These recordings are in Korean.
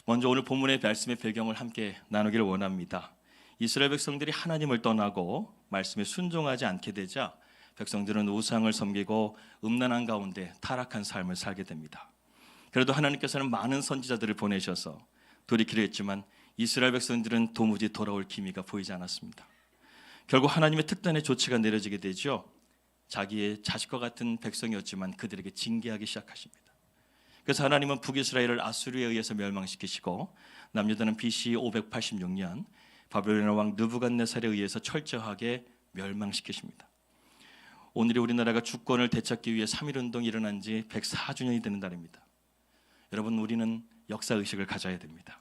먼저 오늘 본문의 말씀의 배경을 함께 나누기를 원합니다. 이스라엘 백성들이 하나님을 떠나고 말씀에 순종하지 않게 되자 백성들은 우상을 섬기고 음란한 가운데 타락한 삶을 살게 됩니다. 그래도 하나님께서는 많은 선지자들을 보내셔서 돌이키려 했지만 이스라엘 백성들은 도무지 돌아올 기미가 보이지 않았습니다. 결국 하나님의 특단의 조치가 내려지게 되죠. 자기의 자식과 같은 백성이었지만 그들에게 징계하기 시작하십니다. 그래서 하나님은 북이스라엘을 아수르에 의해서 멸망시키시고 남유다는 BC 586년 바벨론 왕 느부갓네살에 의해서 철저하게 멸망시키십니다. 오늘이 우리나라가 주권을 되찾기 위해 3.1운동이 일어난 지 104주년이 되는 날입니다. 여러분, 우리는 역사의식을 가져야 됩니다.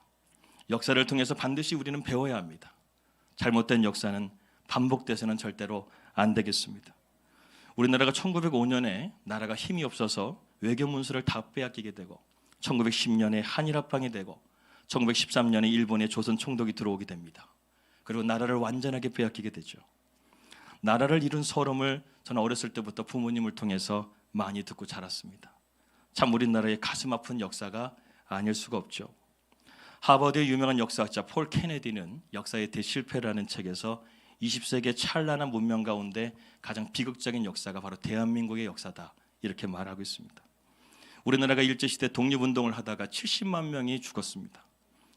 역사를 통해서 반드시 우리는 배워야 합니다. 잘못된 역사는 반복돼서는 절대로 안 되겠습니다. 우리나라가 1905년에 나라가 힘이 없어서 외교 문서를 다 빼앗기게 되고 1910년에 한일합방이 되고 1913년에 일본의 조선 총독이 들어오게 됩니다. 그리고 나라를 완전하게 빼앗기게 되죠. 나라를 이룬 서름을 저는 어렸을 때부터 부모님을 통해서 많이 듣고 자랐습니다. 참 우리나라의 가슴 아픈 역사가 아닐 수가 없죠. 하버드의 유명한 역사학자 폴 케네디는 역사의 대실패라는 책에서 20세기의 찬란한 문명 가운데 가장 비극적인 역사가 바로 대한민국의 역사다, 이렇게 말하고 있습니다. 우리나라가 일제시대 독립운동을 하다가 70만 명이 죽었습니다.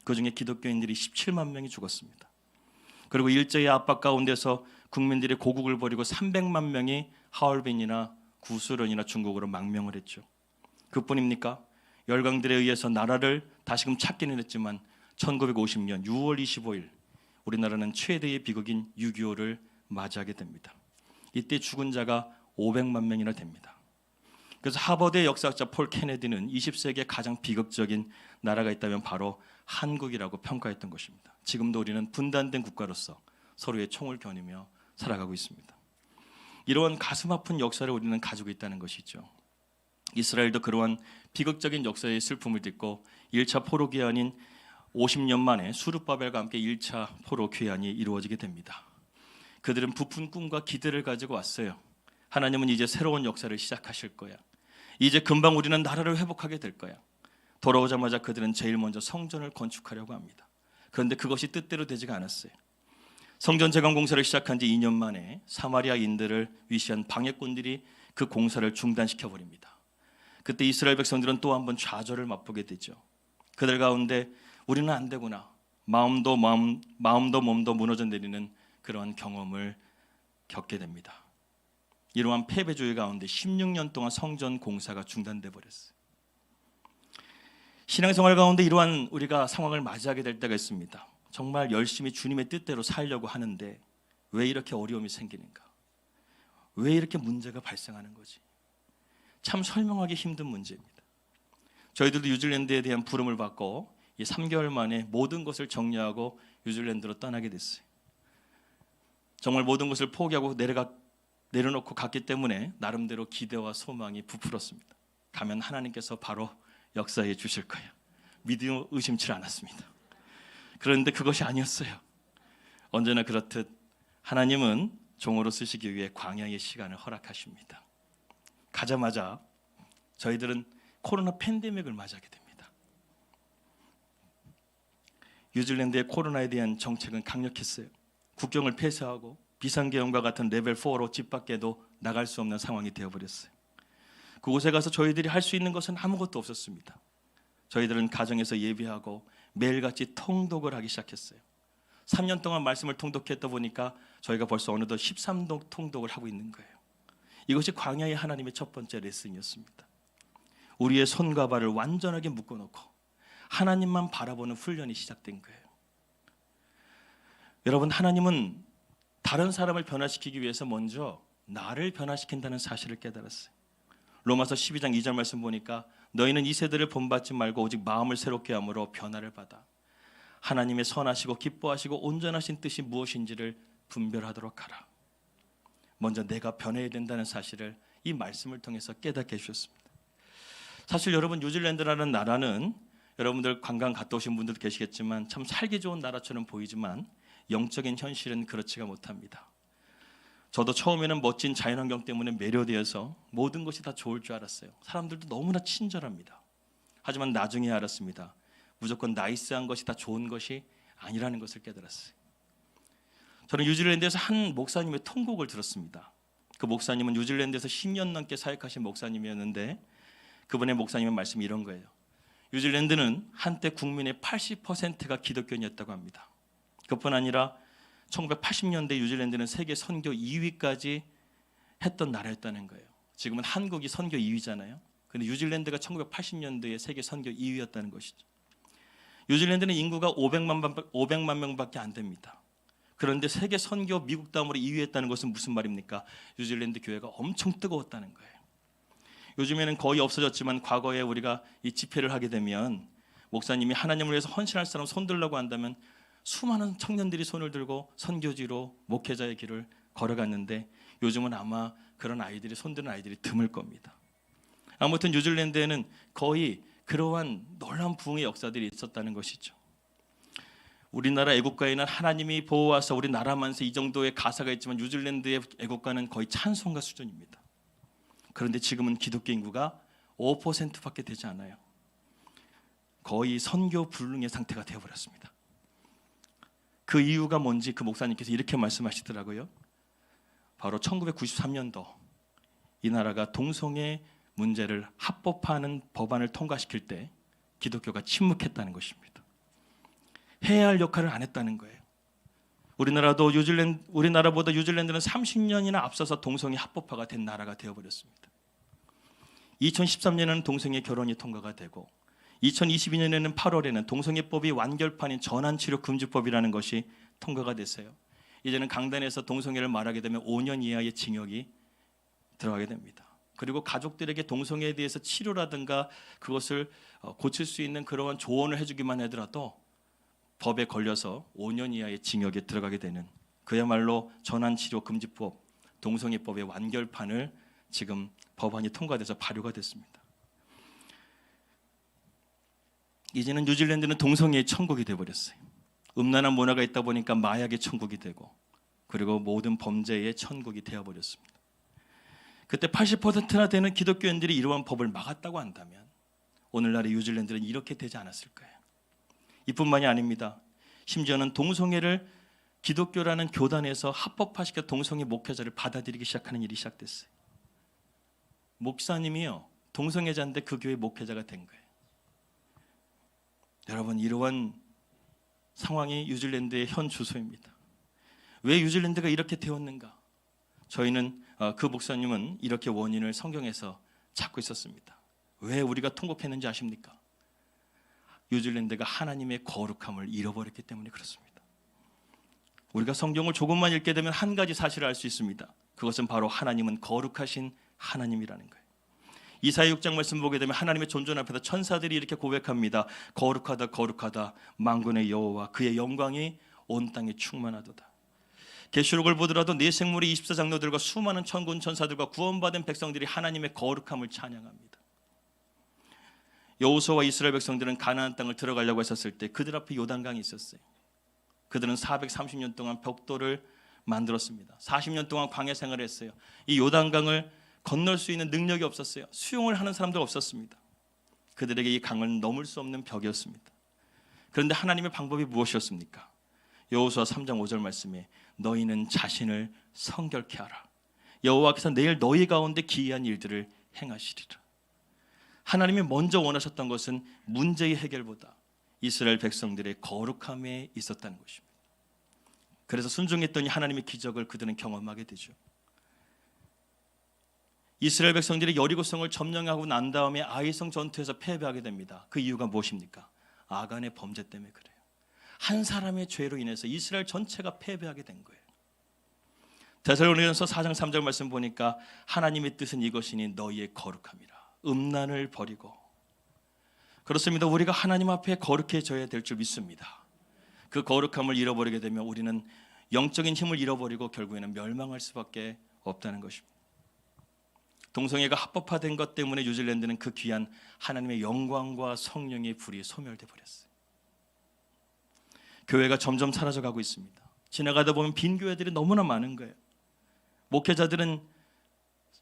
그중에 기독교인들이 17만 명이 죽었습니다. 그리고 일제의 압박 가운데서 국민들이 고국을 버리고 300만 명이 하얼빈이나 구수련이나 중국으로 망명을 했죠. 그뿐입니까? 열강들에 의해서 나라를 다시금 찾기는 했지만 1950년 6월 25일 우리나라는 최대의 비극인 6.25를 맞이하게 됩니다. 이때 죽은 자가 500만 명이나 됩니다. 그래서 하버드의 역사학자 폴 케네디는 20세기의 가장 비극적인 나라가 있다면 바로 한국이라고 평가했던 것입니다. 지금도 우리는 분단된 국가로서 서로의 총을 겨누며 살아가고 있습니다. 이러한 가슴 아픈 역사를 우리는 가지고 있다는 것이죠. 이스라엘도 그러한 비극적인 역사의 슬픔을 딛고 1차 포로 귀환인 50년 만에 수르바벨과 함께 1차 포로 귀환이 이루어지게 됩니다. 그들은 부푼 꿈과 기대를 가지고 왔어요. 하나님은 이제 새로운 역사를 시작하실 거야. 이제 금방 우리는 나라를 회복하게 될 거야. 돌아오자마자 그들은 제일 먼저 성전을 건축하려고 합니다. 그런데 그것이 뜻대로 되지가 않았어요. 성전 재건 공사를 시작한 지 2년 만에 사마리아인들을 위시한 방해꾼들이 그 공사를 중단시켜버립니다. 그때 이스라엘 백성들은 또 한 번 좌절을 맛보게 되죠. 그들 가운데 우리는 안 되구나, 마음도 몸도 무너져 내리는 그러한 경험을 겪게 됩니다. 이러한 패배주의 가운데 16년 동안 성전 공사가 중단돼 버렸어요. 신앙생활 가운데 이러한 우리가 상황을 맞이하게 될 때가 있습니다. 정말 열심히 주님의 뜻대로 살려고 하는데 왜 이렇게 어려움이 생기는가? 왜 이렇게 문제가 발생하는 거지? 참 설명하기 힘든 문제입니다. 저희들도 뉴질랜드에 대한 부름을 받고 이 3개월 만에 모든 것을 정리하고 뉴질랜드로 떠나게 됐어요. 정말 모든 것을 포기하고 내려놓고 갔기 때문에 나름대로 기대와 소망이 부풀었습니다. 가면 하나님께서 바로 역사해 주실 거예요. 믿음 의심치 않았습니다. 그런데 그것이 아니었어요. 언제나 그렇듯 하나님은 종으로 쓰시기 위해 광야의 시간을 허락하십니다. 가자마자 저희들은 코로나 팬데믹을 맞이하게 됩니다. 뉴질랜드의 코로나에 대한 정책은 강력했어요. 국경을 폐쇄하고 비상계엄과 같은 레벨 4로 집 밖에도 나갈 수 없는 상황이 되어버렸어요. 그곳에 가서 저희들이 할 수 있는 것은 아무것도 없었습니다. 저희들은 가정에서 예배하고 매일같이 통독을 하기 시작했어요. 3년 동안 말씀을 통독했다 보니까 저희가 벌써 어느덧 13독 통독을 하고 있는 거예요. 이것이 광야의 하나님의 첫 번째 레슨이었습니다. 우리의 손과 발을 완전하게 묶어놓고 하나님만 바라보는 훈련이 시작된 거예요. 여러분, 하나님은 다른 사람을 변화시키기 위해서 먼저 나를 변화시킨다는 사실을 깨달았어요. 로마서 12장 2절 말씀 보니까 너희는 이 세대를 본받지 말고 오직 마음을 새롭게 함으로 변화를 받아 하나님의 선하시고 기뻐하시고 온전하신 뜻이 무엇인지를 분별하도록 하라. 먼저 내가 변해야 된다는 사실을 이 말씀을 통해서 깨닫게 해주셨습니다. 사실 여러분, 뉴질랜드라는 나라는 여러분들 관광 갔다 오신 분들도 계시겠지만 참 살기 좋은 나라처럼 보이지만 영적인 현실은 그렇지가 못합니다. 저도 처음에는 멋진 자연환경 때문에 매료되어서 모든 것이 다 좋을 줄 알았어요. 사람들도 너무나 친절합니다. 하지만 나중에 알았습니다. 무조건 나이스한 것이 다 좋은 것이 아니라는 것을 깨달았어요. 저는 뉴질랜드에서 한 목사님의 통곡을 들었습니다. 그 목사님은 뉴질랜드에서 10년 넘게 사역하신 목사님이었는데 그분의 목사님의 말씀이 이런 거예요. 뉴질랜드는 한때 국민의 80%가 기독교인이었다고 합니다. 그뿐 아니라 1980년대 뉴질랜드는 세계 선교 2위까지 했던 나라였다는 거예요. 지금은 한국이 선교 2위잖아요. 근데 뉴질랜드가 1980년대에 세계 선교 2위였다는 것이죠. 뉴질랜드는 인구가 500만 명밖에 안 됩니다. 그런데 세계 선교 미국 다음으로 2위했다는 것은 무슨 말입니까? 뉴질랜드 교회가 엄청 뜨거웠다는 거예요. 요즘에는 거의 없어졌지만 과거에 우리가 이 집회를 하게 되면 목사님이 하나님을 위해서 헌신할 사람 손들라고 한다면 수많은 청년들이 손을 들고 선교지로 목회자의 길을 걸어갔는데 요즘은 아마 그런 아이들이 손드는 아이들이 드물 겁니다. 아무튼 뉴질랜드에는 거의 그러한 놀라운 부흥의 역사들이 있었다는 것이죠. 우리나라 애국가에는 하나님이 보호하사 우리 나라 만세 이 정도의 가사가 있지만 뉴질랜드의 애국가는 거의 찬송가 수준입니다. 그런데 지금은 기독교 인구가 5%밖에 되지 않아요. 거의 선교 불능의 상태가 되어버렸습니다. 그 이유가 뭔지 그 목사님께서 이렇게 말씀하시더라고요. 바로 1993년도 이 나라가 동성애 문제를 합법화하는 법안을 통과시킬 때 기독교가 침묵했다는 것입니다. 해야 할 역할을 안 했다는 거예요. 우리나라보다 뉴질랜드는 30년이나 앞서서 동성애 합법화가 된 나라가 되어버렸습니다. 2013년에는 동성애 결혼이 통과가 되고 2022년에는 8월에는 동성애법이 완결판인 전환치료금지법이라는 것이 통과가 됐어요. 이제는 강단에서 동성애를 말하게 되면 5년 이하의 징역이 들어가게 됩니다. 그리고 가족들에게 동성애에 대해서 치료라든가 그것을 고칠 수 있는 그러한 조언을 해주기만 하더라도 법에 걸려서 5년 이하의 징역에 들어가게 되는 그야말로 전환치료금지법, 동성애법의 완결판을 지금 법안이 통과돼서 발효가 됐습니다. 이제는 뉴질랜드는 동성애의 천국이 되어버렸어요. 음란한 문화가 있다 보니까 마약의 천국이 되고 그리고 모든 범죄의 천국이 되어버렸습니다. 그때 80%나 되는 기독교인들이 이러한 법을 막았다고 한다면 오늘날의 뉴질랜드는 이렇게 되지 않았을 거예요. 이뿐만이 아닙니다. 심지어는 동성애를 기독교라는 교단에서 합법화시켜 동성애 목회자를 받아들이기 시작하는 일이 시작됐어요. 목사님이요 동성애자인데 그 교회 목회자가 된 거예요. 여러분 이러한 상황이 뉴질랜드의 현 주소입니다. 왜 뉴질랜드가 이렇게 되었는가? 저희는 그 목사님은 이렇게 원인을 성경에서 찾고 있었습니다. 왜 우리가 통곡했는지 아십니까? 뉴질랜드가 하나님의 거룩함을 잃어버렸기 때문에 그렇습니다. 우리가 성경을 조금만 읽게 되면 한 가지 사실을 알 수 있습니다. 그것은 바로 하나님은 거룩하신 하나님이라는 거예요. 이사야 6장 말씀 보게 되면 하나님의 존존 앞에서 천사들이 이렇게 고백합니다. 거룩하다 거룩하다 만군의 여호와 그의 영광이 온 땅에 충만하도다. 계시록을 보더라도 네 생물의 24장로들과 수많은 천군 천사들과 구원받은 백성들이 하나님의 거룩함을 찬양합니다. 여호수아와 이스라엘 백성들은 가나안 땅을 들어가려고 했었을 때 그들 앞에 요단강이 있었어요. 그들은 430년 동안 벽돌을 만들었습니다. 40년 동안 광야 생활을 했어요. 이 요단강을 건널 수 있는 능력이 없었어요. 수용을 하는 사람도 없었습니다. 그들에게 이 강을 넘을 수 없는 벽이었습니다. 그런데 하나님의 방법이 무엇이었습니까? 여호수아 3장 5절 말씀에 너희는 자신을 성결케 하라. 여호와께서 내일 너희 가운데 기이한 일들을 행하시리라. 하나님이 먼저 원하셨던 것은 문제의 해결보다 이스라엘 백성들의 거룩함에 있었다는 것입니다. 그래서 순종했더니 하나님의 기적을 그들은 경험하게 되죠. 이스라엘 백성들이 여리고성을 점령하고 난 다음에 아이성 전투에서 패배하게 됩니다. 그 이유가 무엇입니까? 아간의 범죄 때문에 그래요. 한 사람의 죄로 인해서 이스라엘 전체가 패배하게 된 거예요. 데살로니가서 4장 3절 말씀 보니까 하나님의 뜻은 이것이니 너희의 거룩함이라. 음란을 버리고. 그렇습니다. 우리가 하나님 앞에 거룩해져야 될 줄 믿습니다. 그 거룩함을 잃어버리게 되면 우리는 영적인 힘을 잃어버리고 결국에는 멸망할 수밖에 없다는 것입니다. 동성애가 합법화된 것 때문에 뉴질랜드는 그 귀한 하나님의 영광과 성령의 불이 소멸돼 버렸어요. 교회가 점점 사라져가고 있습니다. 지나가다 보면 빈 교회들이 너무나 많은 거예요. 목회자들은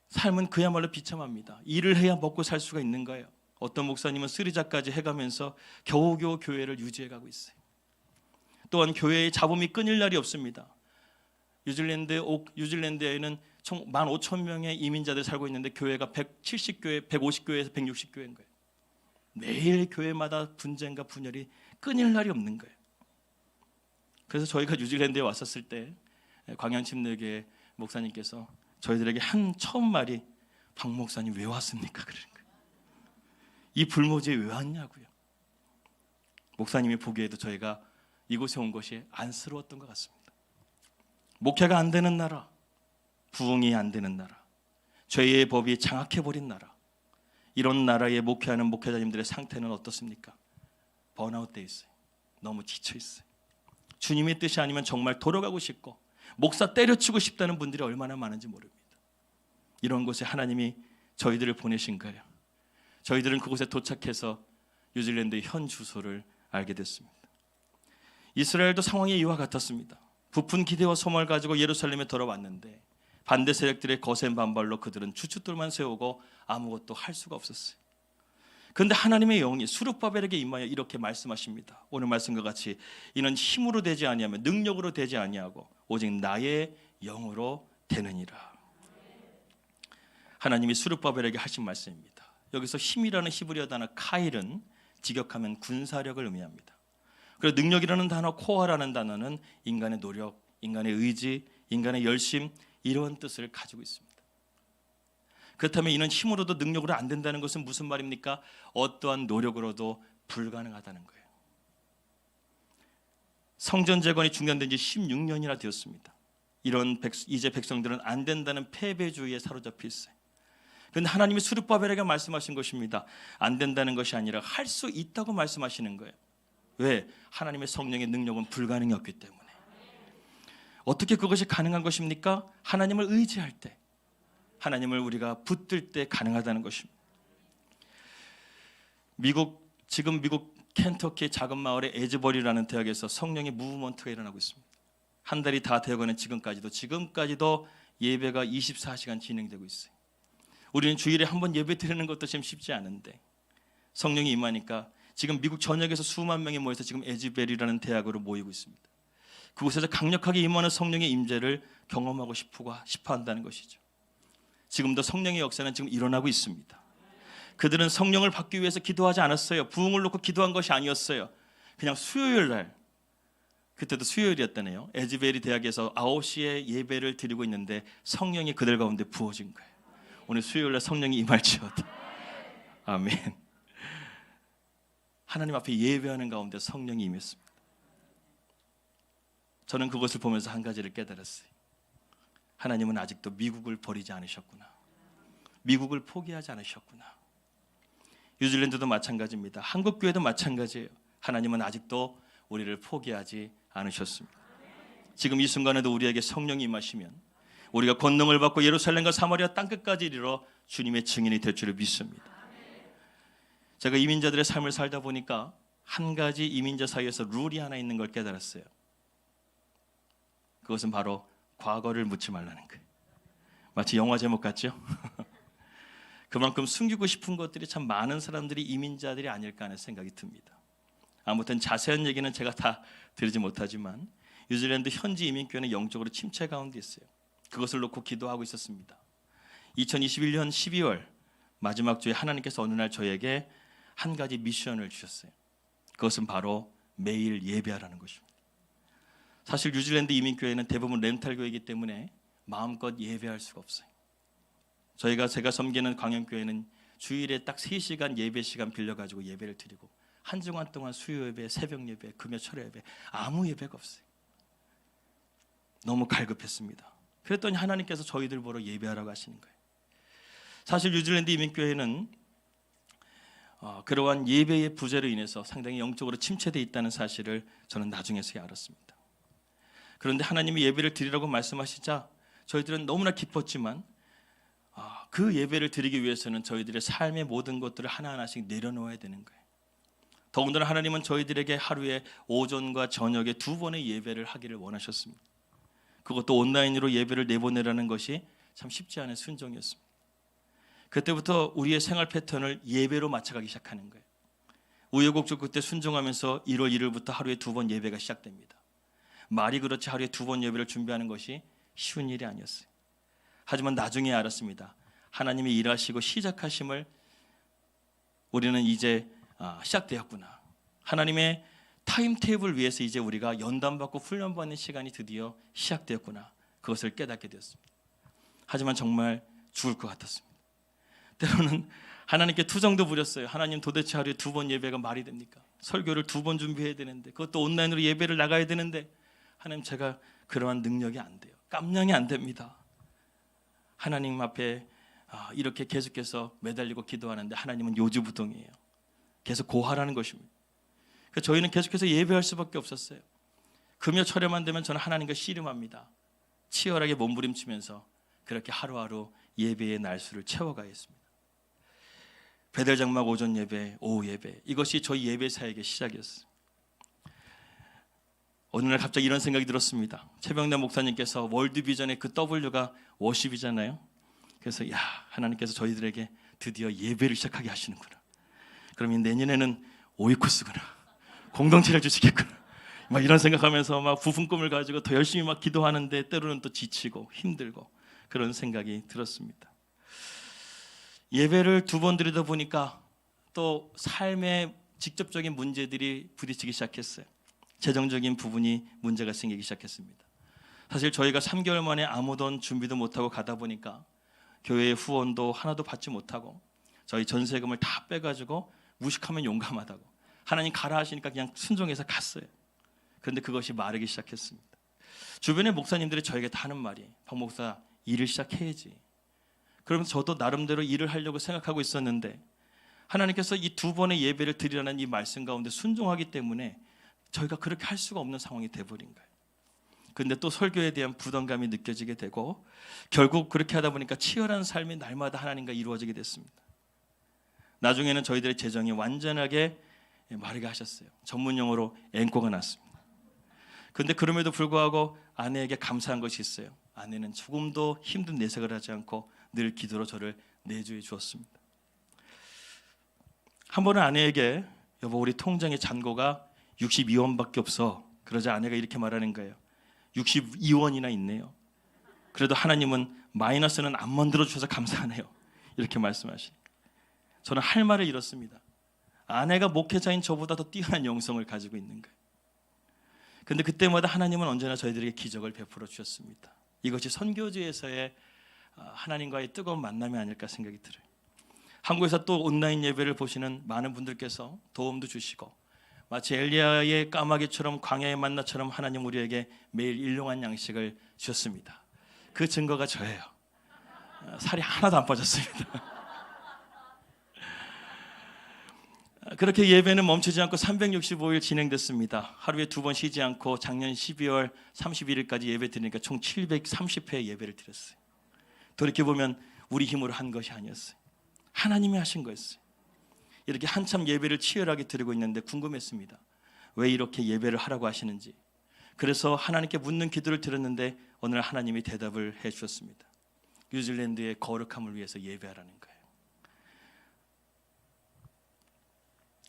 삶은 그야말로 비참합니다. 일을 해야 먹고 살 수가 있는 거예요. 어떤 목사님은 쓰리자까지 해가면서 겨우겨우 교회를 유지해가고 있어요. 또한 교회의 잡음이 끊일 날이 없습니다. 뉴질랜드에는 총 15,000명의 이민자들이 살고 있는데 교회가 170교회, 150교회에서 160교회인 거예요. 매일 교회마다 분쟁과 분열이 끊일 날이 없는 거예요. 그래서 저희가 뉴질랜드에 왔었을 때 광양침례교회 목사님께서 저희들에게 한 처음 말이 박 목사님 왜 왔습니까? 그러는 거예요. 이 불모지에 왜 왔냐고요. 목사님이 보기에도 저희가 이곳에 온 것이 안쓰러웠던 것 같습니다. 목회가 안 되는 나라, 부흥이 안 되는 나라, 죄의 법이 장악해버린 나라, 이런 나라에 목회하는 목회자님들의 상태는 어떻습니까? 번아웃돼 있어요. 너무 지쳐 있어요. 주님의 뜻이 아니면 정말 돌아가고 싶고 목사 때려치고 싶다는 분들이 얼마나 많은지 모릅니다. 이런 곳에 하나님이 저희들을 보내신 거예요. 저희들은 그곳에 도착해서 뉴질랜드의 현 주소를 알게 됐습니다. 이스라엘도 상황이 이와 같았습니다. 부푼 기대와 소망을 가지고 예루살렘에 돌아왔는데 반대 세력들의 거센 반발로 그들은 주춧돌만 세우고 아무것도 할 수가 없었어요. 그런데 하나님의 영이 스룹바벨에게 임하여 이렇게 말씀하십니다. 오늘 말씀과 같이 이는 힘으로 되지 아니하며 능력으로 되지 아니하고 오직 나의 영으로 되느니라. 하나님이 스룹바벨에게 하신 말씀입니다. 여기서 힘이라는 히브리어 단어 카일은 직역하면 군사력을 의미합니다. 그리고 능력이라는 단어 코어라는 단어는 인간의 노력, 인간의 의지, 인간의 열심 이런 뜻을 가지고 있습니다. 그렇다면 이는 힘으로도 능력으로 안 된다는 것은 무슨 말입니까? 어떠한 노력으로도 불가능하다는 거예요. 성전 재건이 중단된 지 16년이나 되었습니다. 이제 백성들은 안 된다는 패배주의에 사로잡혀 있어요. 그런데 하나님이 스룹바벨에게 말씀하신 것입니다. 안 된다는 것이 아니라 할 수 있다고 말씀하시는 거예요. 왜? 하나님의 성령의 능력은 불가능이 없기 때문에. 어떻게 그것이 가능한 것입니까? 하나님을 의지할 때, 하나님을 우리가 붙들 때 가능하다는 것입니다. 지금 미국 켄터키의 작은 마을의 에즈버리라는 대학에서 성령의 무브먼트가 일어나고 있습니다. 한 달이 다 되어가는 지금까지도 예배가 24시간 진행되고 있어요. 우리는 주일에 한 번 예배 드리는 것도 지금 쉽지 않은데 성령이 임하니까 지금 미국 전역에서 수만 명이 모여서 지금 에즈베리라는 대학으로 모이고 있습니다. 그곳에서 강력하게 임하는 성령의 임재를 경험하고 싶어 한다는 것이죠. 지금도 성령의 역사는 지금 일어나고 있습니다. 그들은 성령을 받기 위해서 기도하지 않았어요. 부흥을 놓고 기도한 것이 아니었어요. 그냥 수요일 날, 그때도 수요일이었다네요. 에즈베리 대학에서 9시에 예배를 드리고 있는데 성령이 그들 가운데 부어진 거예요. 오늘 수요일 날 성령이 임할지어다. 아멘. 하나님 앞에 예배하는 가운데 성령이 임했습니다. 저는 그것을 보면서 한 가지를 깨달았어요. 하나님은 아직도 미국을 버리지 않으셨구나. 미국을 포기하지 않으셨구나. 뉴질랜드도 마찬가지입니다. 한국 교회도 마찬가지예요. 하나님은 아직도 우리를 포기하지 않으셨습니다. 지금 이 순간에도 우리에게 성령이 임하시면 우리가 권능을 받고 예루살렘과 사마리아 땅끝까지 이르러 주님의 증인이 될 줄을 믿습니다. 제가 이민자들의 삶을 살다 보니까 한 가지 이민자 사이에서 룰이 하나 있는 걸 깨달았어요. 그것은 바로 과거를 묻지 말라는 거예요. 마치 영화 제목 같죠? 그만큼 숨기고 싶은 것들이 참 많은 사람들이 이민자들이 아닐까 하는 생각이 듭니다. 아무튼 자세한 얘기는 제가 다 드리지 못하지만 뉴질랜드 현지 이민교회는 영적으로 침체 가운데 있어요. 그것을 놓고 기도하고 있었습니다. 2021년 12월 마지막 주에 하나님께서 어느 날 저에게 한 가지 미션을 주셨어요. 그것은 바로 매일 예배하라는 것입니다. 사실 뉴질랜드 이민교회는 대부분 렌탈교회이기 때문에 마음껏 예배할 수가 없어요. 제가 섬기는 광양교회는 주일에 딱 3시간 예배 시간 빌려가지고 예배를 드리고 한 주간 동안 수요 예배, 새벽 예배, 금요 철야 예배 아무 예배가 없어요. 너무 갈급했습니다. 그랬더니 하나님께서 저희들 보러 예배하라고 하시는 거예요. 사실 뉴질랜드 이민교회는 그러한 예배의 부재로 인해서 상당히 영적으로 침체되어 있다는 사실을 저는 나중에서야 알았습니다. 그런데 하나님이 예배를 드리라고 말씀하시자 저희들은 너무나 기뻤지만 그 예배를 드리기 위해서는 저희들의 삶의 모든 것들을 하나하나씩 내려놓아야 되는 거예요. 더군다나 하나님은 저희들에게 하루에 오전과 저녁에 2번의 예배를 하기를 원하셨습니다. 그것도 온라인으로 예배를 내보내라는 것이 참 쉽지 않은 순종이었습니다. 그때부터 우리의 생활 패턴을 예배로 맞춰가기 시작하는 거예요. 우여곡절 그때 순종하면서 1월 1일부터 하루에 2번 예배가 시작됩니다. 말이 그렇지 하루에 2번 예배를 준비하는 것이 쉬운 일이 아니었어요. 하지만 나중에 알았습니다. 하나님이 일하시고 시작하심을 우리는 이제 시작되었구나. 하나님의 타임테이블 위해서 이제 우리가 연단받고 훈련받는 시간이 드디어 시작되었구나. 그것을 깨닫게 되었습니다. 하지만 정말 죽을 것 같았습니다. 때로는 하나님께 투정도 부렸어요. 하나님, 도대체 하루에 2번 예배가 말이 됩니까? 설교를 2번 준비해야 되는데, 그것도 온라인으로 예배를 나가야 되는데, 하나님, 제가 그러한 능력이 안 돼요. 깜냥이 안 됩니다. 하나님 앞에 이렇게 계속해서 매달리고 기도하는데 하나님은 요지부동이에요. 계속 고하라는 것입니다. 그래서 저희는 계속해서 예배할 수밖에 없었어요. 금요 철야만 되면 저는 하나님과 씨름합니다. 치열하게 몸부림치면서 그렇게 하루하루 예배의 날수를 채워가야 했습니다. 배달장막 오전 예배, 오후 예배, 이것이 저희 예배 사역의 시작이었어요. 어느 날 갑자기 이런 생각이 들었습니다. 최병대 목사님께서 월드비전의 그 W가 워십이잖아요. 그래서 하나님께서 저희들에게 드디어 예배를 시작하게 하시는구나. 그러면 내년에는 오이코스구나. 공동체를 주시겠구나. 막 이런 생각하면서 막 부푼 꿈을 가지고 더 열심히 막 기도하는데 때로는 또 지치고 힘들고 그런 생각이 들었습니다. 예배를 2번 드리다 보니까 또 삶의 직접적인 문제들이 부딪히기 시작했어요. 재정적인 부분이 문제가 생기기 시작했습니다. 사실 저희가 3개월 만에 아무 돈 준비도 못하고 가다 보니까 교회의 후원도 하나도 받지 못하고 저희 전세금을 다 빼가지고 무식하면 용감하다고 하나님 가라 하시니까 그냥 순종해서 갔어요. 그런데 그것이 마르기 시작했습니다. 주변의 목사님들이 저에게 다 하는 말이, 박 목사 일을 시작해야지. 그러면서 저도 나름대로 일을 하려고 생각하고 있었는데 하나님께서 이 2번의 예배를 드리라는 이 말씀 가운데 순종하기 때문에 저희가 그렇게 할 수가 없는 상황이 돼버린 거예요. 그런데 또 설교에 대한 부담감이 느껴지게 되고 결국 그렇게 하다 보니까 치열한 삶이 날마다 하나님과 이루어지게 됐습니다. 나중에는 저희들의 재정이 완전하게 마르게 하셨어요. 전문 용어로 앵꼬가 났습니다. 그런데 그럼에도 불구하고 아내에게 감사한 것이 있어요. 아내는 조금도 힘든 내색을 하지 않고 늘 기도로 저를 내주해 주었습니다. 한 번은 아내에게 여보 우리 통장에 잔고가 62원밖에 없어. 그러자 아내가 이렇게 말하는 거예요. 62원이나 있네요. 그래도 하나님은 마이너스는 안 만들어 주셔서 감사하네요. 이렇게 말씀하시니까 저는 할 말을 잃었습니다. 아내가 목회자인 저보다 더 뛰어난 영성을 가지고 있는 거예요. 그런데 그때마다 하나님은 언제나 저희들에게 기적을 베풀어 주셨습니다. 이것이 선교지에서의 하나님과의 뜨거운 만남이 아닐까 생각이 들어요. 한국에서 또 온라인 예배를 보시는 많은 분들께서 도움도 주시고 마치 엘리야의 까마귀처럼 광야의 만나처럼 하나님 우리에게 매일 일용한 양식을 주셨습니다. 그 증거가 저예요. 살이 하나도 안 빠졌습니다. 그렇게 예배는 멈추지 않고 365일 진행됐습니다. 하루에 2번 쉬지 않고 작년 12월 31일까지 예배 드리니까 총 730회 예배를 드렸어요. 돌이켜보면 우리 힘으로 한 것이 아니었어요. 하나님이 하신 거였어요. 이렇게 한참 예배를 치열하게 드리고 있는데 궁금했습니다. 왜 이렇게 예배를 하라고 하시는지. 그래서 하나님께 묻는 기도를 드렸는데 어느 날 하나님이 대답을 해 주셨습니다. 뉴질랜드의 거룩함을 위해서 예배하라는 거예요.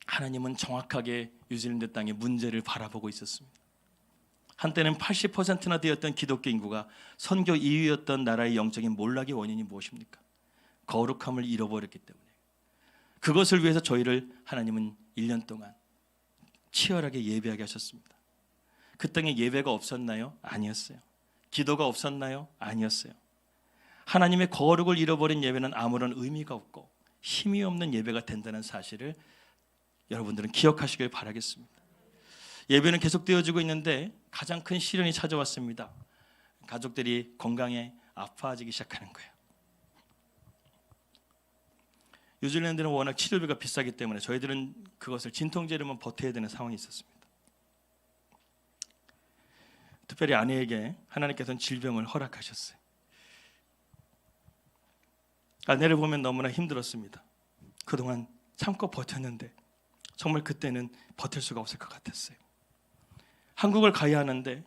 하나님은 정확하게 뉴질랜드 땅의 문제를 바라보고 있었습니다. 한때는 80%나 되었던 기독교 인구가 선교 2위였던 나라의 영적인 몰락의 원인이 무엇입니까? 거룩함을 잃어버렸기 때문에. 그것을 위해서 저희를 하나님은 1년 동안 치열하게 예배하게 하셨습니다. 그 땅에 예배가 없었나요? 아니었어요. 기도가 없었나요? 아니었어요. 하나님의 거룩을 잃어버린 예배는 아무런 의미가 없고 힘이 없는 예배가 된다는 사실을 여러분들은 기억하시길 바라겠습니다. 예배는 계속되어지고 있는데 가장 큰 시련이 찾아왔습니다. 가족들이 건강에 아파지기 시작하는 거예요. 뉴질랜드는 워낙 치료비가 비싸기 때문에 저희들은 그것을 진통제로만 버텨야 되는 상황이 있었습니다. 특별히 아내에게 하나님께서는 질병을 허락하셨어요. 아내를 보면 너무나 힘들었습니다. 그동안 참고 버텼는데 정말 그때는 버틸 수가 없을 것 같았어요. 한국을 가야 하는데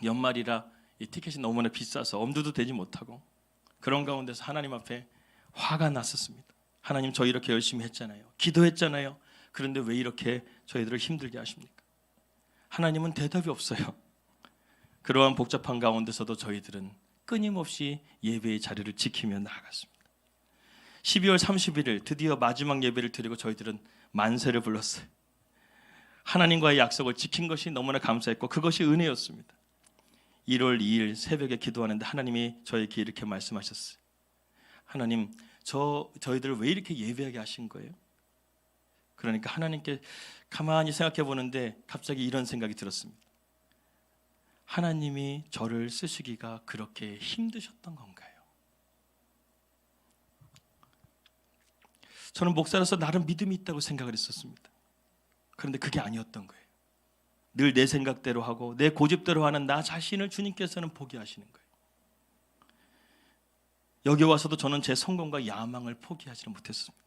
연말이라 이 티켓이 너무나 비싸서 엄두도 대지 못하고 그런 가운데서 하나님 앞에 화가 났었습니다. 하나님, 저 이렇게 열심히 했잖아요. 기도했잖아요. 그런데 왜 이렇게 저희들을 힘들게 하십니까? 하나님은 대답이 없어요. 그러한 복잡한 가운데서도 저희들은 끊임없이 예배의 자리를 지키며 나아갔습니다. 12월 31일 드디어 마지막 예배를 드리고 저희들은 만세를 불렀어요. 하나님과의 약속을 지킨 것이 너무나 감사했고 그것이 은혜였습니다. 1월 2일 새벽에 기도하는데 하나님이 저에게 이렇게 말씀하셨어요. 하나님, 저희들을 왜 이렇게 예배하게 하신 거예요? 그러니까 하나님께 가만히 생각해 보는데 갑자기 이런 생각이 들었습니다. 하나님이 저를 쓰시기가 그렇게 힘드셨던 건가요? 저는 목사로서 나름 믿음이 있다고 생각을 했었습니다. 그런데 그게 아니었던 거예요. 늘 내 생각대로 하고 내 고집대로 하는 나 자신을 주님께서는 포기하시는 거예요. 여기 와서도 저는 제 성공과 야망을 포기하지는 못했습니다.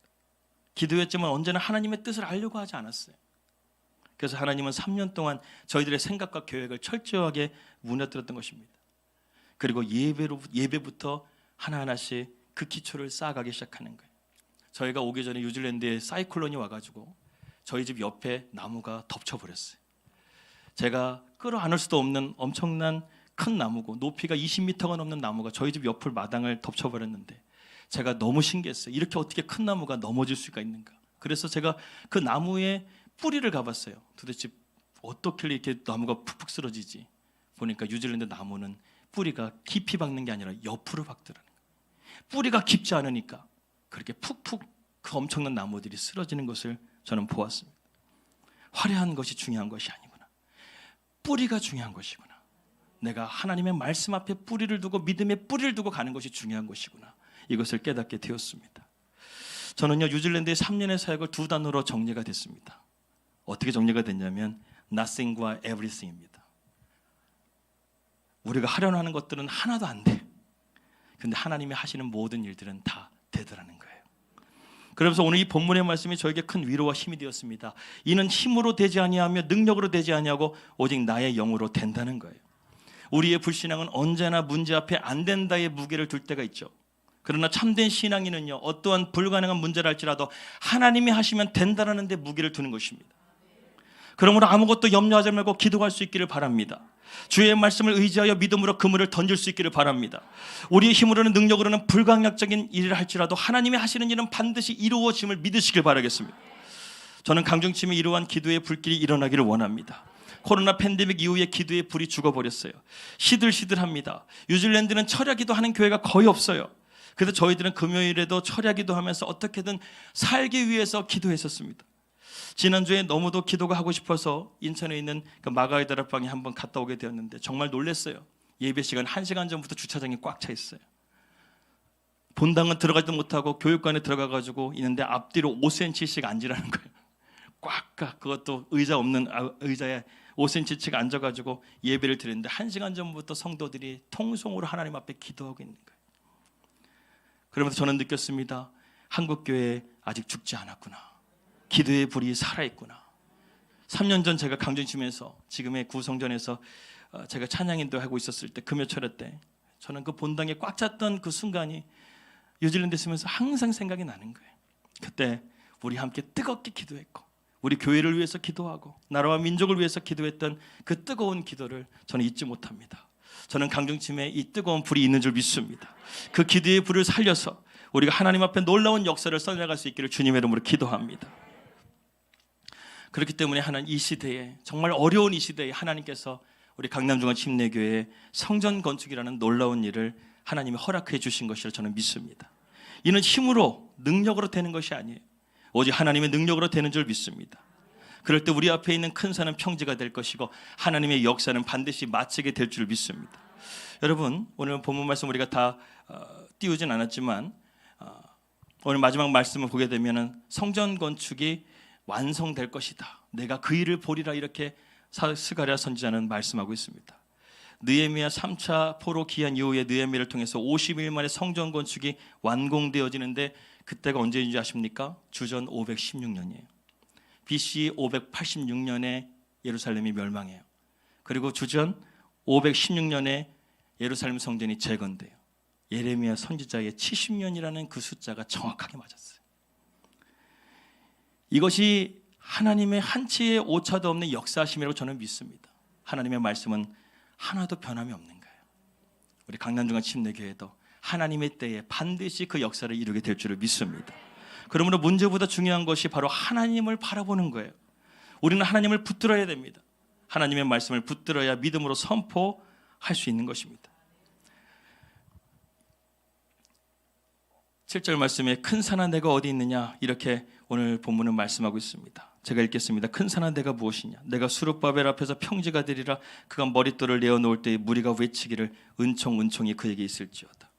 기도했지만 언제나 하나님의 뜻을 알려고 하지 않았어요. 그래서 하나님은 3년 동안 저희들의 생각과 계획을 철저하게 무너뜨렸던 것입니다. 그리고 예배부터 하나하나씩 그 기초를 쌓아가기 시작하는 거예요. 저희가 오기 전에 뉴질랜드에 사이클론이 와가지고 저희 집 옆에 나무가 덮쳐버렸어요. 제가 끌어안을 수도 없는 엄청난 큰 나무고 높이가 20m가 넘는 나무가 저희 집 옆을 마당을 덮쳐버렸는데 제가 너무 신기했어요. 이렇게 어떻게 큰 나무가 넘어질 수가 있는가. 그래서 제가 그 나무의 뿌리를 가봤어요. 도대체 어떻게 이렇게 나무가 푹푹 쓰러지지. 보니까 뉴질랜드 나무는 뿌리가 깊이 박는 게 아니라 옆으로 박더라는 거예요. 뿌리가 깊지 않으니까 그렇게 푹푹 그 엄청난 나무들이 쓰러지는 것을 저는 보았습니다. 화려한 것이 중요한 것이 아니구나. 뿌리가 중요한 것이구나. 내가 하나님의 말씀 앞에 뿌리를 두고 믿음의 뿌리를 두고 가는 것이 중요한 것이구나. 이것을 깨닫게 되었습니다. 저는요, 뉴질랜드의 3년의 사역을 2단어로 정리가 됐습니다. 어떻게 정리가 됐냐면 nothing과 everything입니다. 우리가 하려는 하는 것들은 하나도 안 돼. 근데 하나님이 하시는 모든 일들은 다 되더라는 거예요. 그러면서 오늘 이 본문의 말씀이 저에게 큰 위로와 힘이 되었습니다. 이는 힘으로 되지 아니하며 능력으로 되지 아니하고 오직 나의 영으로 된다는 거예요. 우리의 불신앙은 언제나 문제 앞에 안 된다의 무게를 둘 때가 있죠. 그러나 참된 신앙인은요, 어떠한 불가능한 문제를 할지라도 하나님이 하시면 된다라는 데 무게를 두는 것입니다. 그러므로 아무것도 염려하지 말고 기도할 수 있기를 바랍니다. 주의 말씀을 의지하여 믿음으로 그물을 던질 수 있기를 바랍니다. 우리의 힘으로는 능력으로는 불가항력적인 일을 할지라도 하나님이 하시는 일은 반드시 이루어짐을 믿으시길 바라겠습니다. 저는 강정침에 이러한 기도의 불길이 일어나기를 원합니다. 코로나 팬데믹 이후에 기도의 불이 죽어버렸어요. 시들시들합니다. 뉴질랜드는 철야기도 하는 교회가 거의 없어요. 그래서 저희들은 금요일에도 철야기도 하면서 어떻게든 살기 위해서 기도했었습니다. 지난주에 너무도 기도가 하고 싶어서 인천에 있는 그 마가의 다락방에 한번 갔다 오게 되었는데 정말 놀랐어요. 예배 시간 1시간 전부터 주차장이 꽉 차 있어요. 본당은 들어가지도 못하고 교육관에 들어가가지고 있는데 앞뒤로 5cm씩 앉으라는 거예요. 꽉 그것도 의자 없는 의자에 5cm씩 앉아가지고 예배를 드리는데 1시간 전부터 성도들이 통성으로 하나님 앞에 기도하고 있는 거예요. 그러면서 저는 느꼈습니다. 한국교회 아직 죽지 않았구나. 기도의 불이 살아있구나. 3년 전 제가 강정치면서 지금의 구성전에서 제가 찬양인도 하고 있었을 때 금요철회 때 저는 그 본당에 꽉 찼던 그 순간이 뉴질랜드에 있으면서 항상 생각이 나는 거예요. 그때 우리 함께 뜨겁게 기도했고 우리 교회를 위해서 기도하고 나라와 민족을 위해서 기도했던 그 뜨거운 기도를 저는 잊지 못합니다. 저는 강정침에 이 뜨거운 불이 있는 줄 믿습니다. 그 기도의 불을 살려서 우리가 하나님 앞에 놀라운 역사를 써나갈 수 있기를 주님의 이름으로 기도합니다. 그렇기 때문에 이 시대에 정말 어려운 이 시대에 하나님께서 우리 강남중앙 침례교회의 성전 건축이라는 놀라운 일을 하나님이 허락해 주신 것이라 저는 믿습니다. 이는 힘으로 능력으로 되는 것이 아니에요. 오직 하나님의 능력으로 되는 줄 믿습니다. 그럴 때 우리 앞에 있는 큰 산은 평지가 될 것이고 하나님의 역사는 반드시 마치게 될 줄 믿습니다. 여러분, 오늘 본문 말씀 우리가 다 띄우진 않았지만 오늘 마지막 말씀을 보게 되면 성전 건축이 완성될 것이다. 내가 그 일을 보리라 이렇게 스가랴 선지자는 말씀하고 있습니다. 느헤미야 3차 포로 기한 이후에 느헤미야를 통해서 50일 만에 성전 건축이 완공되어지는데 그때가 언제인지 아십니까? 주전 516년이에요. BC 586년에 예루살렘이 멸망해요. 그리고 주전 516년에 예루살렘 성전이 재건돼요. 예레미야 선지자의 70년이라는 그 숫자가 정확하게 맞았어요. 이것이 하나님의 한치의 오차도 없는 역사심이라고 저는 믿습니다. 하나님의 말씀은 하나도 변함이 없는 거예요. 우리 강남중앙 침례교회도 하나님의 때에 반드시 그 역사를 이루게 될 줄을 믿습니다. 그러므로 문제보다 중요한 것이 바로 하나님을 바라보는 거예요. 우리는 하나님을 붙들어야 됩니다. 하나님의 말씀을 붙들어야 믿음으로 선포할 수 있는 것입니다. 7절 말씀에 큰 산아 내가 어디 있느냐, 이렇게 오늘 본문은 말씀하고 있습니다. 제가 읽겠습니다. 큰 산아 내가 무엇이냐, 내가 수룹바벨 앞에서 평지가 되리라. 그가 머릿돌을 내어놓을 때에 무리가 외치기를 은총 은총이 그에게 있을지어다.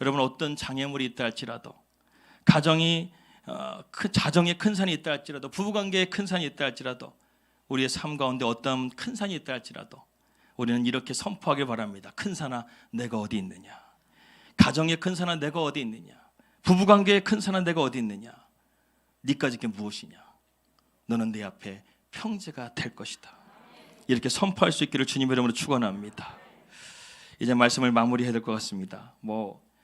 여러분, 어떤 장애물이 있다 할지라도, 가정에 큰 산이 있다 할지라도, 부부관계에 큰 산이 있다 할지라도, 우리의 삶 가운데 어떤 큰 산이 있다 할지라도 우리는 이렇게 선포하길 바랍니다. 큰 산아 내가 어디 있느냐, 가정의 큰 산아 내가 어디 있느냐, 부부관계의 큰 산아 내가 어디 있느냐, 네까지 게 무엇이냐, 너는 내 앞에 평지가 될 것이다. 이렇게 선포할 수 있기를 주님의 이름으로 축원합니다. 이제 말씀을 마무리해야 될 것 같습니다.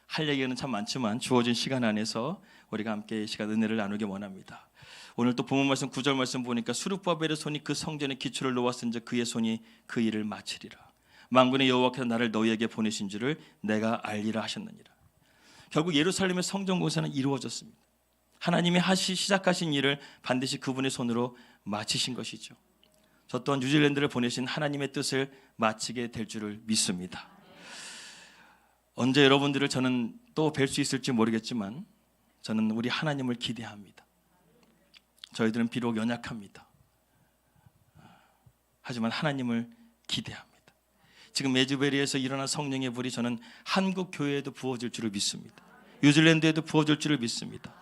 할 얘기는 참 많지만 주어진 시간 안에서 우리가 함께 이 시간 은혜를 나누기 원합니다. 오늘 또 본문 말씀 9절 말씀 보니까 수룹바벨의 손이 그 성전의 기초를 놓았은즉 그의 손이 그 일을 마치리라. 만군의 여호와께서 나를 너희에게 보내신 줄을 내가 알리라 하셨느니라. 결국 예루살렘의 성전 공사는 이루어졌습니다. 하나님이 시작하신 일을 반드시 그분의 손으로 마치신 것이죠. 저 또한 뉴질랜드를 보내신 하나님의 뜻을 마치게 될 줄을 믿습니다. 언제 여러분들을 저는 또 뵐 수 있을지 모르겠지만 저는 우리 하나님을 기대합니다. 저희들은 비록 연약합니다. 하지만 하나님을 기대합니다. 지금 메주베리에서 일어난 성령의 불이 저는 한국 교회에도 부어질 줄을 믿습니다. 뉴질랜드에도 부어질 줄을 믿습니다.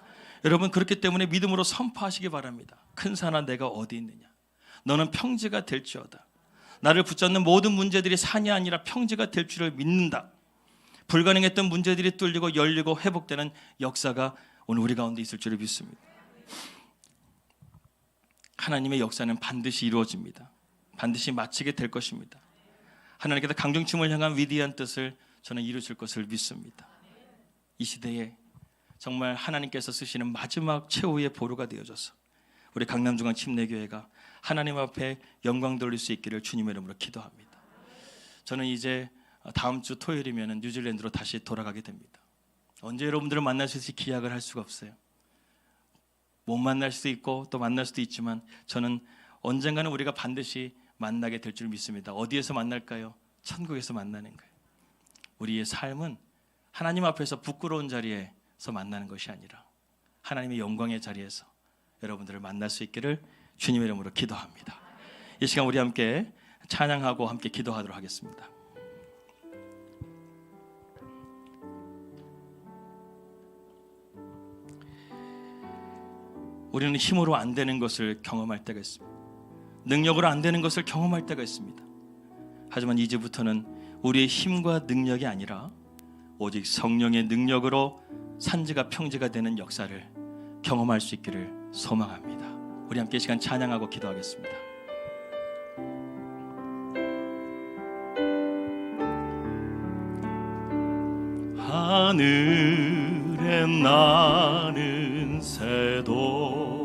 여러분, 그렇기 때문에 믿음으로 선포하시기 바랍니다. 큰 산아 내가 어디 있느냐, 너는 평지가 될지어다. 나를 붙잡는 모든 문제들이 산이 아니라 평지가 될 줄을 믿는다. 불가능했던 문제들이 뚫리고 열리고 회복되는 역사가 오늘 우리 가운데 있을 줄을 믿습니다. 하나님의 역사는 반드시 이루어집니다. 반드시 마치게 될 것입니다. 하나님께서 강중침을 향한 위대한 뜻을 저는 이루실 것을 믿습니다. 이 시대에 정말 하나님께서 쓰시는 마지막 최후의 보루가 되어져서 우리 강남중앙 침례교회가 하나님 앞에 영광 돌릴 수 있기를 주님의 이름으로 기도합니다. 저는 이제 다음 주 토요일이면 뉴질랜드로 다시 돌아가게 됩니다. 언제 여러분들을 만날 수 있을지 기약을 할 수가 없어요. 못 만날 수도 있고 또 만날 수도 있지만 저는 언젠가는 우리가 반드시 만나게 될 줄 믿습니다. 어디에서 만날까요? 천국에서 만나는 거예요. 우리의 삶은 하나님 앞에서 부끄러운 자리에서 만나는 것이 아니라 하나님의 영광의 자리에서 여러분들을 만날 수 있기를 주님의 이름으로 기도합니다. 이 시간 우리 함께 찬양하고 함께 기도하도록 하겠습니다. 우리는 힘으로 안 되는 것을 경험할 때가 있습니다. 능력으로 안 되는 것을 경험할 때가 있습니다. 하지만 이제부터는 우리의 힘과 능력이 아니라 오직 성령의 능력으로 산지가 평지가 되는 역사를 경험할 수 있기를 소망합니다. 우리 함께 이 시간 찬양하고 기도하겠습니다. 하늘에 나는 새도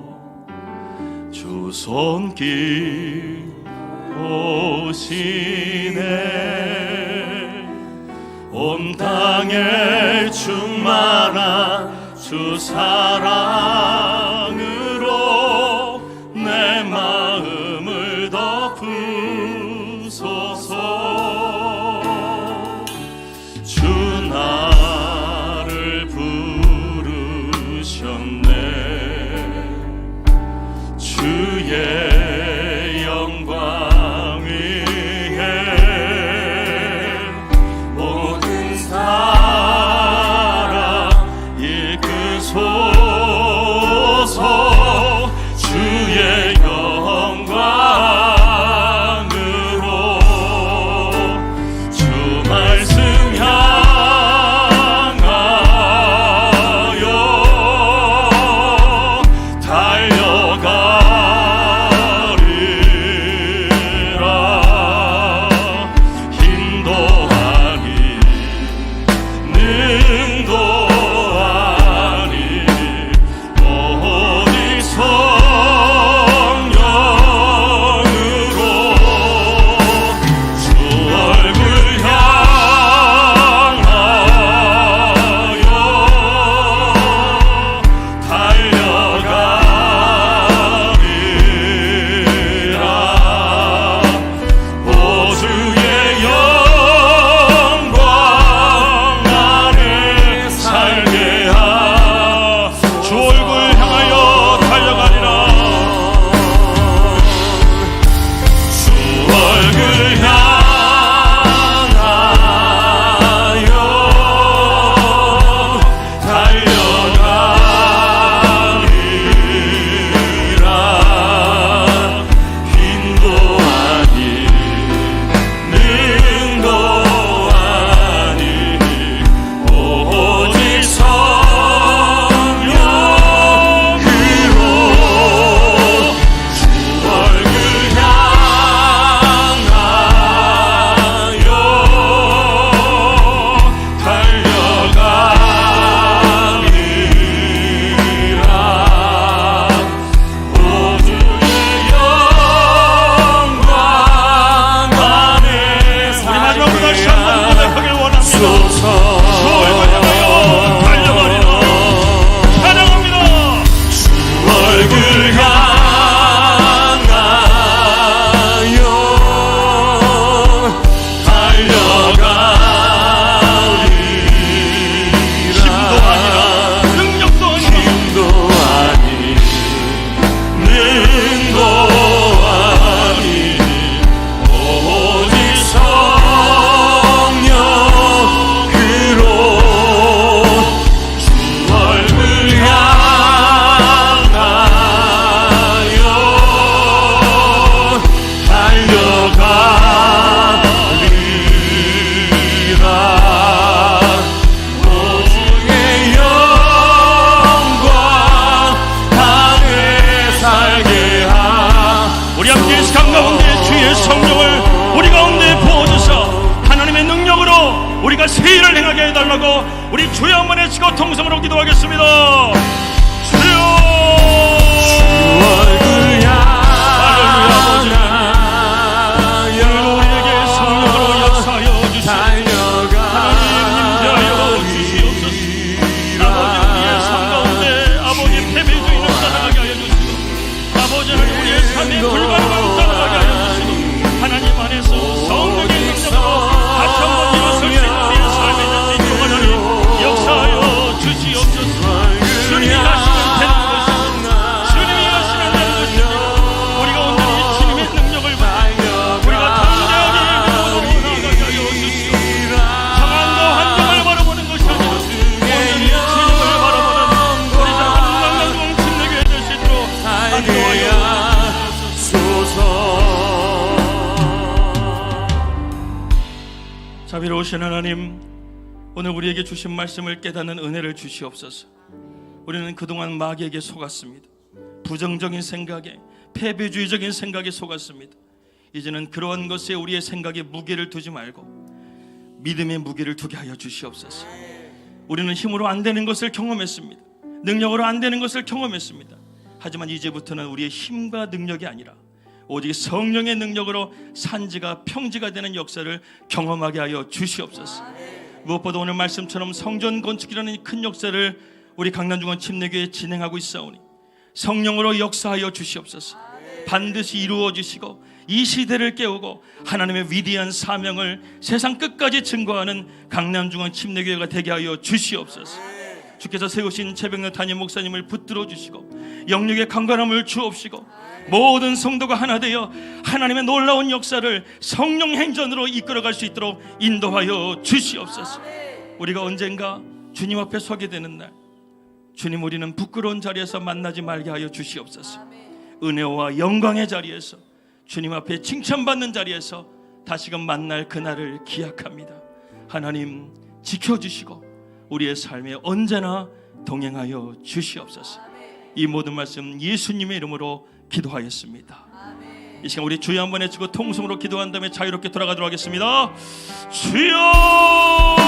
주 손길 오시네. 온 땅에 충만한 주 사랑으로 내 마음을 덮으소서. 주 나를 부르셨네. 주의 영광 위에 모든 사랑 이끄소서. 주의 영광을 시간 가운데 주의 성령을 우리 가운데 부어주사 하나님의 능력으로 우리가 새 일을 행하게 해달라고 우리 주여 한번 외치고 통성으로 기도하겠습니다. 주여 자비로우신 하나님, 오늘 우리에게 주신 말씀을 깨닫는 은혜를 주시옵소서. 우리는 그동안 마귀에게 속았습니다. 부정적인 생각에, 패배주의적인 생각에 속았습니다. 이제는 그러한 것에 우리의 생각에 무게를 두지 말고 믿음의 무게를 두게 하여 주시옵소서. 우리는 힘으로 안 되는 것을 경험했습니다. 능력으로 안 되는 것을 경험했습니다. 하지만 이제부터는 우리의 힘과 능력이 아니라 오직 성령의 능력으로 산지가 평지가 되는 역사를 경험하게 하여 주시옵소서. 무엇보다 오늘 말씀처럼 성전 건축이라는 큰 역사를 우리 강남중앙 침례교회에 진행하고 있사오니 성령으로 역사하여 주시옵소서. 반드시 이루어 주시고 이 시대를 깨우고 하나님의 위대한 사명을 세상 끝까지 증거하는 강남중앙 침례교회가 되게 하여 주시옵소서. 주께서 세우신 최병렬 담임 목사님을 붙들어 주시고 영육의 강건함을 주옵시고 모든 성도가 하나 되어 하나님의 놀라운 역사를 성령 행전으로 이끌어갈 수 있도록 인도하여 주시옵소서. 우리가 언젠가 주님 앞에 서게 되는 날, 주님, 우리는 부끄러운 자리에서 만나지 말게 하여 주시옵소서. 은혜와 영광의 자리에서, 주님 앞에 칭찬받는 자리에서 다시금 만날 그날을 기약합니다. 하나님 지켜주시고 우리의 삶에 언제나 동행하여 주시옵소서. 이 모든 말씀 예수님의 이름으로 기도하였습니다. 이 시간 우리 주여 한번 외치고 통성으로 기도한 다음에 자유롭게 돌아가도록 하겠습니다. 주여!